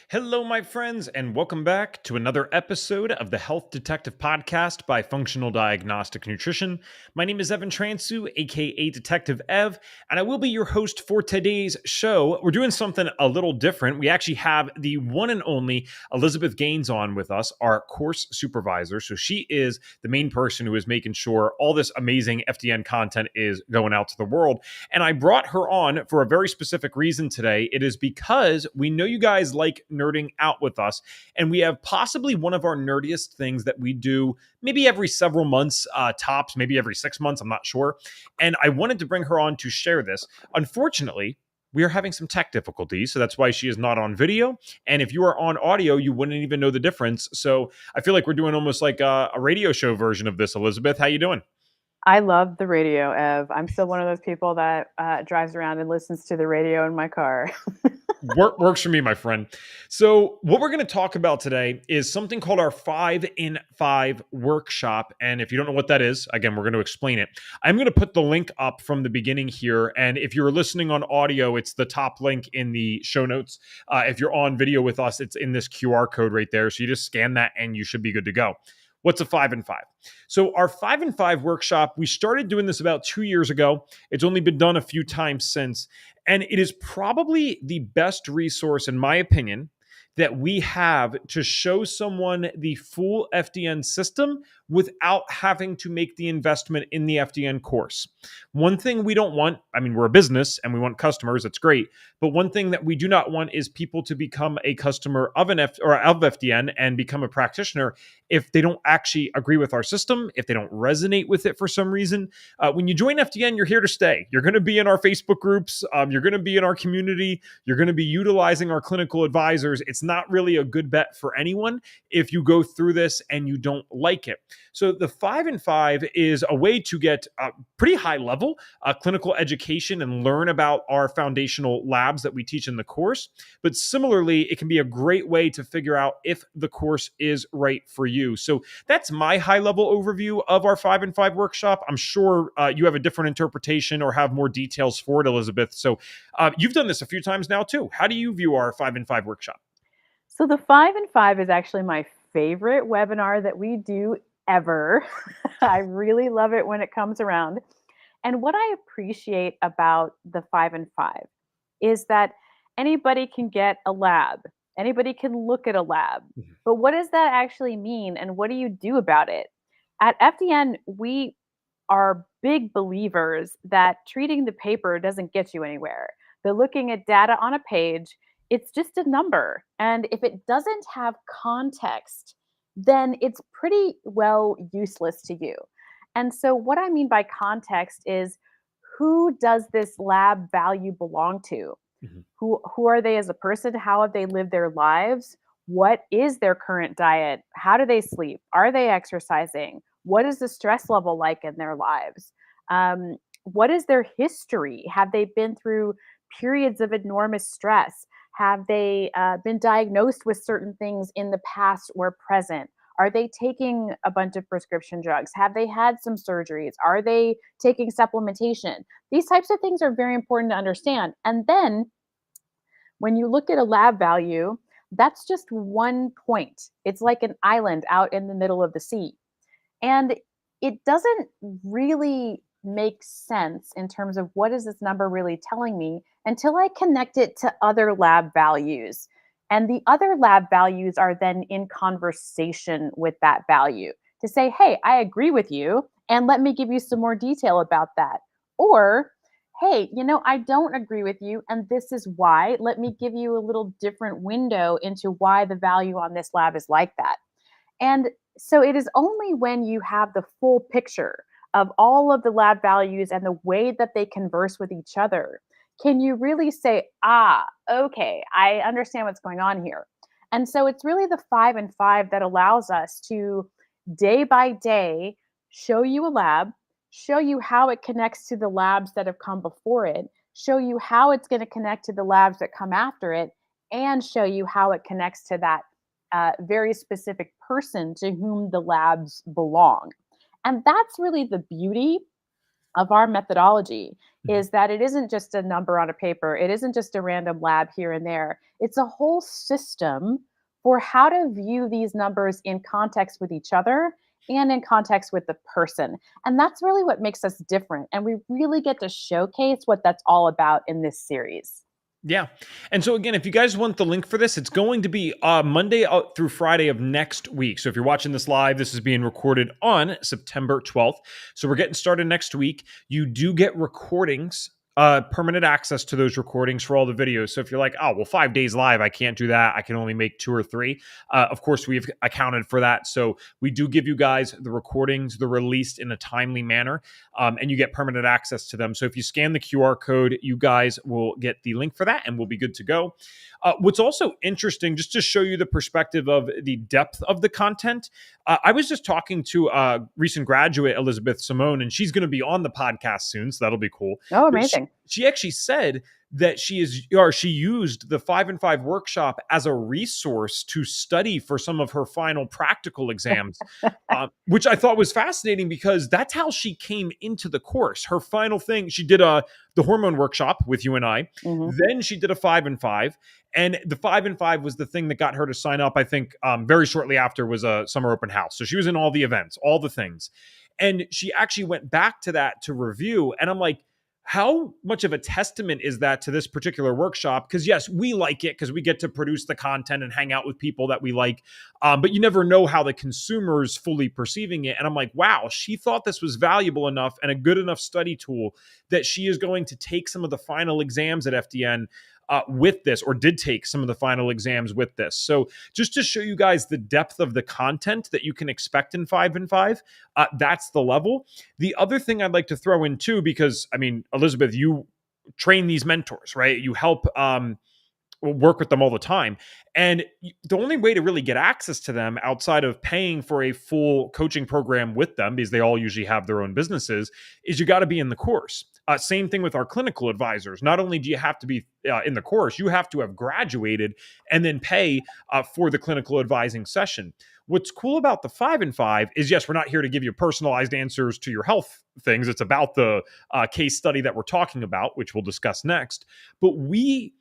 Hello, my friends, and welcome back to another episode of the Health Detective Podcast by Functional Diagnostic Nutrition. My name is Evan Transu, aka Detective Ev, and I will be your host for today's show. We're doing something a little different. We actually have the one and only Elizabeth Gaines on with us, our course supervisor. So she is the main person who is making sure all this amazing FDN content is going out to the world. And I brought her on for a very specific reason today. It is because we know you guys like nerding out with us, and we have possibly one of our nerdiest things that we do maybe every several months, tops, maybe every 6 months, I'm not sure. And I wanted to bring her on to share this. Unfortunately, we are having some tech difficulties, so that's why she is not on video. And if you are on audio, you wouldn't even know the difference. So I feel like we're doing almost like a radio show version of this. Elizabeth, how you doing? I love the radio, Ev. I'm still one of those people that drives around and listens to the radio in my car. Works for me, my friend. So, what we're going to talk about today is something called our 5 in 5 workshop. And if you don't know what that is, again, we're going to explain it. I'm going to put the link up from the beginning here. And if you're listening on audio, it's the top link in the show notes. If you're on video with us, it's in this QR code right there. So, you just scan that and you should be good to go. What's a 5 in 5? So, our 5 in 5 workshop, we started doing this about 2 years ago. It's only been done a few times since. And it is probably the best resource, in my opinion, that we have to show someone the full FDN system without having to make the investment in the FDN course. One thing we don't want, I mean, we're a business and we want customers, it's great. But one thing that we do not want is people to become a customer of of FDN and become a practitioner if they don't actually agree with our system, if they don't resonate with it for some reason. When you join FDN, you're here to stay. You're going to be in our Facebook groups. You're going to be in our community. You're going to be utilizing our clinical advisors. It's not really a good bet for anyone if you go through this and you don't like it. So the 5 in 5 is a way to get pretty high level clinical education and learn about our foundational labs that we teach in the course. But similarly, it can be a great way to figure out if the course is right for you. So that's my high level overview of our 5 in 5 workshop. I'm sure you have a different interpretation or have more details for it, Elizabeth. So you've done this a few times now too. How do you view our 5 in 5 workshop? So the 5 in 5 is actually my favorite webinar that we do ever. I really love it when it comes around. And what I appreciate about the 5 in 5 is that anybody can get a lab, anybody can look at a lab. But what does that actually mean and what do you do about it? At FDN, we are big believers that treating the paper doesn't get you anywhere. They're looking at data on a page, it's just a number. And if it doesn't have context, then it's pretty well useless to you. And so, what I mean by context is who does this lab value belong to? Mhm. Who are they as a person? How have they lived their lives? What is their current diet? How do they sleep? Are they exercising? What is the stress level like in their lives? What is their history? Have they been through periods of enormous stress? Have they been diagnosed with certain things in the past or present? Are they taking a bunch of prescription drugs? Have they had some surgeries? Are they taking supplementation? These types of things are very important to understand. And then when you look at a lab value, that's just one point. It's like an island out in the middle of the sea. And it doesn't really make sense in terms of what is this number really telling me until I connect it to other lab values. And the other lab values are then in conversation with that value to say, hey, I agree with you. And let me give you some more detail about that. Or, hey, I don't agree with you. And this is why. Let me give you a little different window into why the value on this lab is like that. And so it is only when you have the full picture of all of the lab values and the way that they converse with each other can you really say, okay, I understand what's going on here. And so it's really the 5 in 5 that allows us to day by day show you a lab, show you how it connects to the labs that have come before it, show you how it's going to connect to the labs that come after it, and show you how it connects to that very specific person to whom the labs belong. And that's really the beauty of our methodology Mhm. is that it isn't just a number on a paper, it isn't just a random lab here and there. It's a whole system for how to view these numbers in context with each other and in context with the person. And that's really what makes us different. And we really get to showcase what that's all about in this series. Yeah. And so again, if you guys want the link for this, it's going to be Monday through Friday of next week. So if you're watching this live, this is being recorded on September 12th. So we're getting started next week. You do get recordings, permanent access to those recordings for all the videos. So if you're like, oh, well, 5 days live, I can't do that. I can only make 2 or 3. Of course, we've accounted for that. So we do give you guys the recordings. They're released in a timely manner, and you get permanent access to them. So if you scan the QR code, you guys will get the link for that and we'll be good to go. What's also interesting, just to show you the perspective of the depth of the content, I was just talking to a recent graduate, Elizabeth Simone, and she's going to be on the podcast soon, so that'll be cool. Oh, But amazing. she actually said that she used the 5 and 5 workshop as a resource to study for some of her final practical exams, which I thought was fascinating because that's how she came into the course. Her final thing, she did the hormone workshop with you and I. Hmm. Then she did a 5 and 5, and the 5 and 5 was the thing that got her to sign up. I think very shortly after was a summer open house, so she was in all the events, all the things, and she actually went back to that to review. And I'm like, how much of a testament is that to this particular workshop? Because yes, we like it because we get to produce the content and hang out with people that we like, but you never know how the consumer's fully perceiving it. And I'm like, wow, she thought this was valuable enough and a good enough study tool that she is going to take some of the final exams at FDN with this, or did take some of the final exams with this. So just to show you guys the depth of the content that you can expect in 5 and 5, that's the level. The other thing I'd like to throw in too, because I mean, Elizabeth, you train these mentors, right? You help work with them all the time. And the only way to really get access to them outside of paying for a full coaching program with them, because they all usually have their own businesses, is you got to be in the course. Same thing with our clinical advisors. Not only do you have to be in the course, you have to have graduated and then pay for the clinical advising session. What's cool about the 5 and 5 is, yes, we're not here to give you personalized answers to your health things. It's about the case study that we're talking about, which we'll discuss next. But we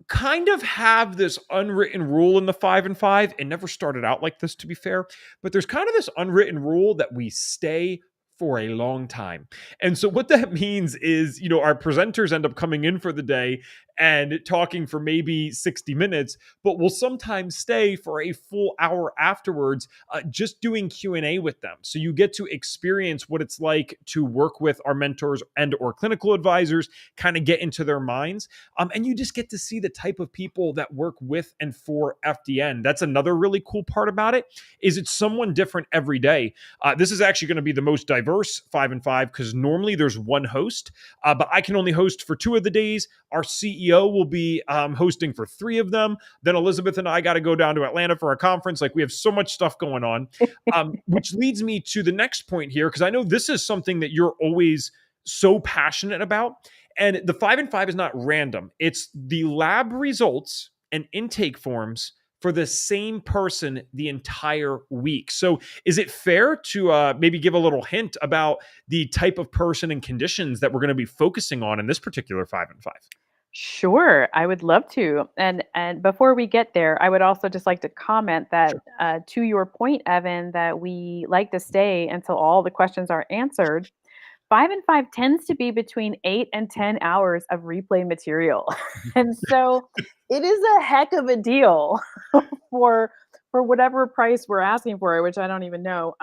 kind of have this unwritten rule in the 5 and 5. It never started out like this, to be fair, but there's kind of this unwritten rule that we stay for a long time. And so what that means is, our presenters end up coming in for the day and talking for maybe 60 minutes, but we'll sometimes stay for a full hour afterwards, just doing Q&A with them. So you get to experience what it's like to work with our mentors and or clinical advisors, kind of get into their minds. And you just get to see the type of people that work with and for FDN. That's another really cool part about it, is it's someone different every day. This is actually going to be the most diverse 5 and 5 because normally there's one host, but I can only host for 2 of the days. Our CEO will be hosting for 3 of them. Then Elizabeth and I got to go down to Atlanta for a conference. Like, we have so much stuff going on, which leads me to the next point here, because I know this is something that you're always so passionate about. And the 5 and 5 is not random. It's the lab results and intake forms for the same person the entire week. So is it fair to maybe give a little hint about the type of person and conditions that we're going to be focusing on in this particular 5 and 5? Sure, I would love to. And before we get there, I would also just like to comment that Sure. to your point, Evan, that we like to stay until all the questions are answered. 5 and 5 tends to be between 8 and 10 hours of replay material, and so it is a heck of a deal for whatever price we're asking for it, which I don't even know.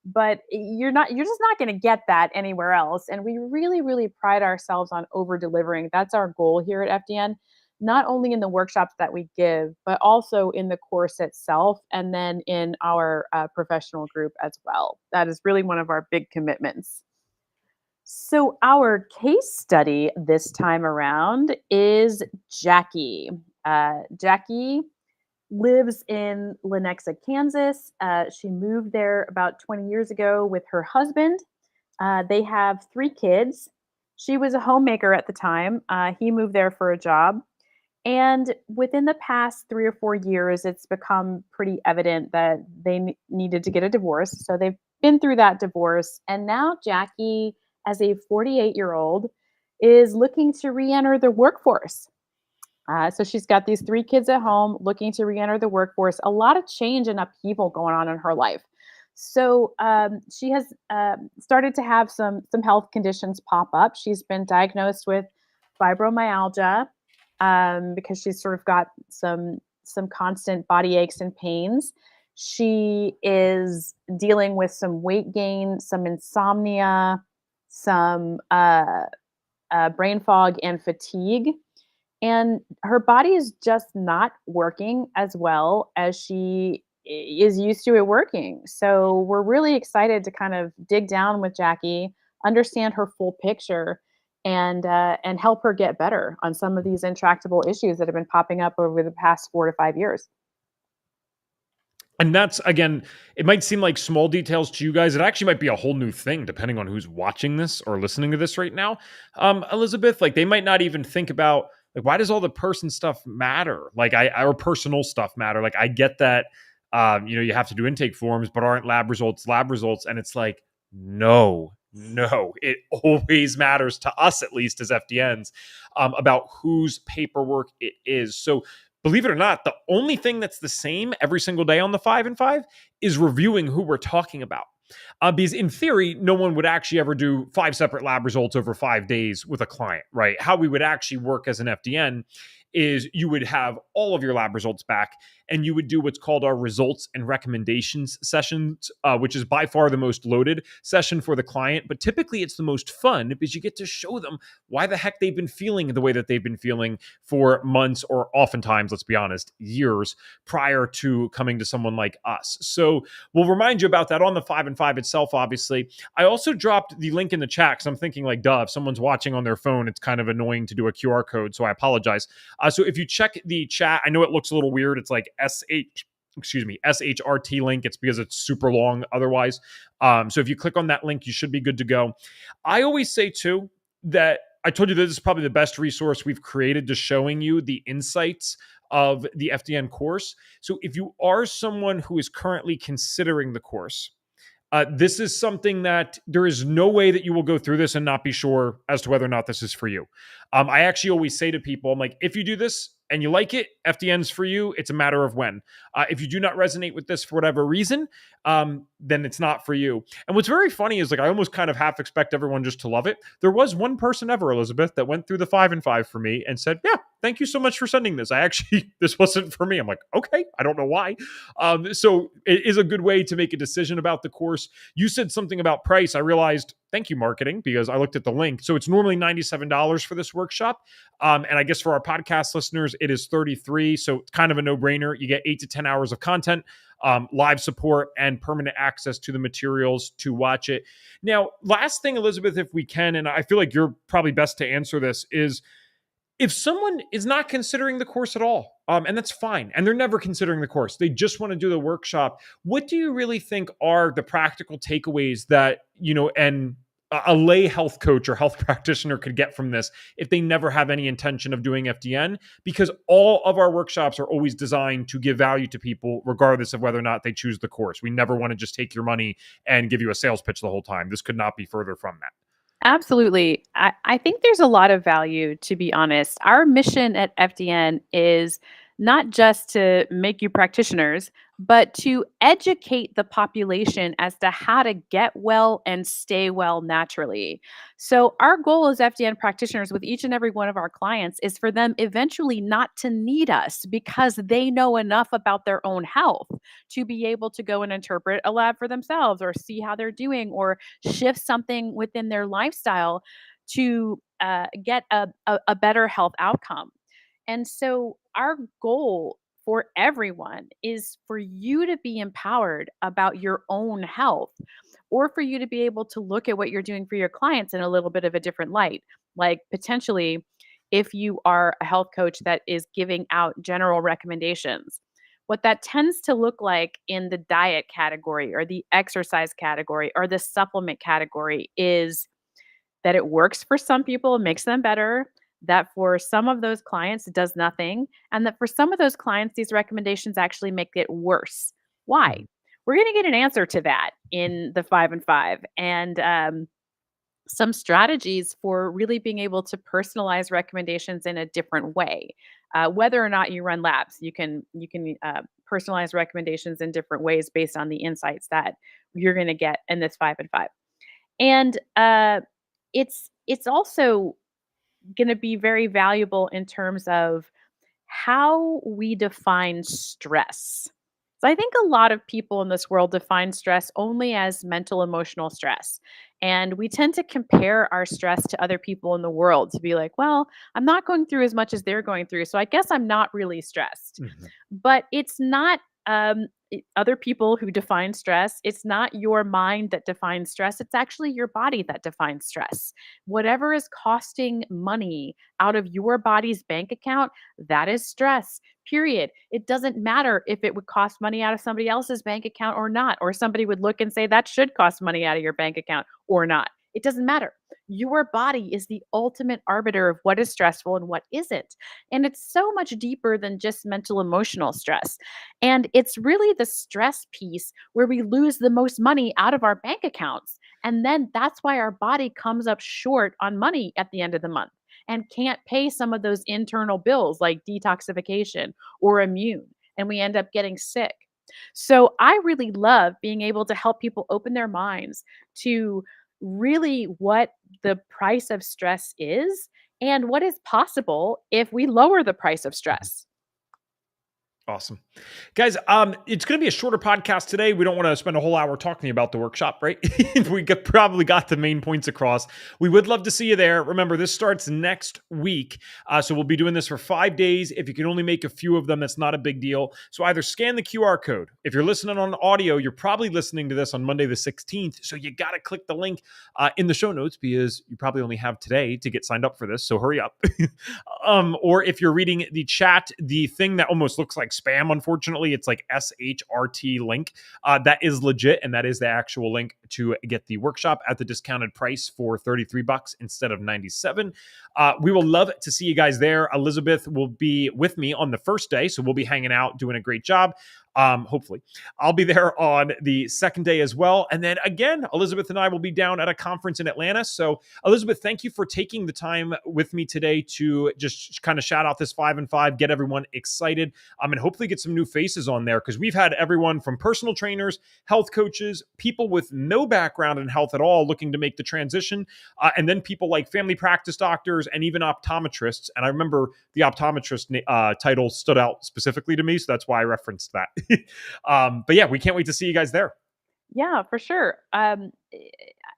But you're just not going to get that anywhere else. And we really, really pride ourselves on over delivering. That's our goal here at FDN, not only in the workshops that we give, but also in the course itself, and then in our professional group as well. That is really one of our big commitments. So, our case study this time around is Jackie. Jackie lives in Lenexa, Kansas. She moved there about 20 years ago with her husband. They have 3 kids. She was a homemaker at the time. He moved there for a job. And within the past 3 or 4 years, it's become pretty evident that they needed to get a divorce. So they've been through that divorce. And now Jackie as a 48-year-old is looking to re enter the workforce. So she's got these three kids at home looking to re enter the workforce, a lot of change and upheaval going on in her life. So she has started to have some health conditions pop up. She's been diagnosed with fibromyalgia because she's sort of got some constant body aches and pains. She is dealing with some weight gain, some insomnia, some brain fog and fatigue, and her body is just not working as well as she is used to it working. So we're really excited to kind of dig down with Jackie, understand her full picture, and help her get better on some of these intractable issues that have been popping up over the past 4 to 5 years. And that's again, it might seem like small details to you guys. It actually might be a whole new thing depending on who's watching this or listening to this right now. Elizabeth, like they might not even think about like why does all the person stuff matter? Like or personal stuff matter. Like I get that you have to do intake forms, but aren't lab results? And it's like, no, it always matters to us, at least as FDNs, about whose paperwork it is. So believe it or not, the only thing that's the same every single day on the 5 and 5 is reviewing who we're talking about. Because in theory, no one would actually ever do 5 separate lab results over 5 days with a client, right? How we would actually work as an FDN is you would have all of your lab results back and you would do what's called our results and recommendations sessions, which is by far the most loaded session for the client. But typically it's the most fun because you get to show them why the heck they've been feeling the way that they've been feeling for months or oftentimes, let's be honest, years prior to coming to someone like us. So we'll remind you about that on the 5 and 5 itself, obviously. I also dropped the link in the chat because I'm thinking like, duh, if someone's watching on their phone, it's kind of annoying to do a QR code. So I apologize. So if you check the chat, I know it looks a little weird. It's like SHRT link. It's because it's super long otherwise. So if you click on that link, you should be good to go. I always say too that I told you that this is probably the best resource we've created to showing you the insights of the FDN course. So if you are someone who is currently considering the course, this is something that there is no way that you will go through this and not be sure as to whether or not this is for you. I actually always say to people, I'm like, if you do this and you like it, FDN's for you. It's a matter of when. If you do not resonate with this for whatever reason, then it's not for you. And what's very funny is like I almost kind of half expect everyone just to love it. There was one person ever, Elizabeth, that went through the 5 and 5 for me and said, "Yeah, thank you so much for sending this. I actually this wasn't for me." I'm like, "Okay, I don't know why." So it is a good way to make a decision about the course. You said something about price. I realized, thank you, marketing, because I looked at the link. So it's normally $97 for this workshop. And I guess for our podcast listeners, it is $33. So it's kind of a no-brainer. You get 8 to 10 hours of content, live support, and permanent access to the materials to watch it. Now, last thing, Elizabeth, if we can, and I feel like you're probably best to answer this, is if someone is not considering the course at all, and that's fine, and they're never considering the course, they just want to do the workshop, what do you really think are the practical takeaways that, and a lay health coach or health practitioner could get from this if they never have any intention of doing FDN? Because all of our workshops are always designed to give value to people, regardless of whether or not they choose the course. We never want to just take your money and give you a sales pitch the whole time. This could not be further from that. Absolutely. I think there's a lot of value, to be honest. Our mission at FDN is not just to make you practitioners, but to educate the population as to how to get well and stay well naturally. So, our goal as FDN practitioners with each and every one of our clients is for them eventually not to need us because they know enough about their own health to be able to go and interpret a lab for themselves or see how they're doing or shift something within their lifestyle to get a better health outcome. And so, our goal for everyone is for you to be empowered about your own health or for you to be able to look at what you're doing for your clients in a little bit of a different light. Like, potentially, if you are a health coach that is giving out general recommendations, what that tends to look like in the diet category or the exercise category or the supplement category is that it works for some people, makes them better, that for some of those clients, it does nothing, and that for some of those clients, these recommendations actually make it worse. Why? Mhm. We're going to get an answer to that in the 5 and 5. And some strategies for really being able to personalize recommendations in a different way. Whether or not you run labs, you can personalize recommendations in different ways based on the insights that you're going to get in this 5 and 5. And it's also going to be very valuable in terms of how we define stress. So I think a lot of people in this world define stress only as mental emotional stress. And we tend to compare our stress to other people in the world to be like, well, I'm not going through as much as they're going through. So I guess I'm not really stressed. Mhm. But it's not other people who define stress. It's not your mind that defines stress. It's actually your body that defines stress. Whatever is costing money out of your body's bank account, that is stress, period. It doesn't matter if it would cost money out of somebody else's bank account or not, or somebody would look and say that should cost money out of your bank account or not. It doesn't matter. Your body is the ultimate arbiter of what is stressful and what isn't. And it's so much deeper than just mental emotional stress. And it's really the stress piece where we lose the most money out of our bank accounts. And then that's why our body comes up short on money at the end of the month and can't pay some of those internal bills like detoxification or immune. And we end up getting sick. So I really love being able to help people open their minds to really what the price of stress is and what is possible if we lower the price of stress. Awesome. Guys, it's going to be a shorter podcast today. We don't want to spend a whole hour talking about the workshop, right? Probably got the main points across. We would love to see you there. Remember, this starts next week. So we'll be doing this for 5 days. If you can only make a few of them, that's not a big deal. So either scan the QR code. If you're listening on audio, you're probably listening to this on Monday the 16th. So you got to click the link in the show notes because you probably only have today to get signed up for this. So hurry up. Or if you're reading the chat, the thing that almost looks like spam, unfortunately, it's like SHRT link. That is legit, and that is the actual link to get the workshop at the discounted price for $33 instead of 97. We will love to see you guys there. Elizabeth will be with me on the first day, so we'll be hanging out, doing a great job. Hopefully, I'll be there on the second day as well. And then again, Elizabeth and I will be down at a conference in Atlanta. So, Elizabeth, thank you for taking the time with me today to just kind of shout out this 5 and 5, get everyone excited, and hopefully get some new faces on there because we've had everyone from personal trainers, health coaches, people with no background in health at all looking to make the transition, and then people like family practice doctors and even optometrists. And I remember the optometrist title stood out specifically to me, so that's why I referenced that. But yeah, we can't wait to see you guys there. Yeah, for sure.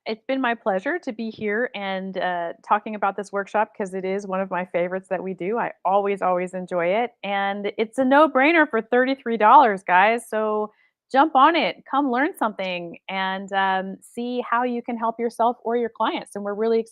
It's been my pleasure to be here and talking about this workshop because it is one of my favorites that we do. I always enjoy it. And it's a no brainer for $33, guys. So jump on it, come learn something, and see how you can help yourself or your clients. And we're really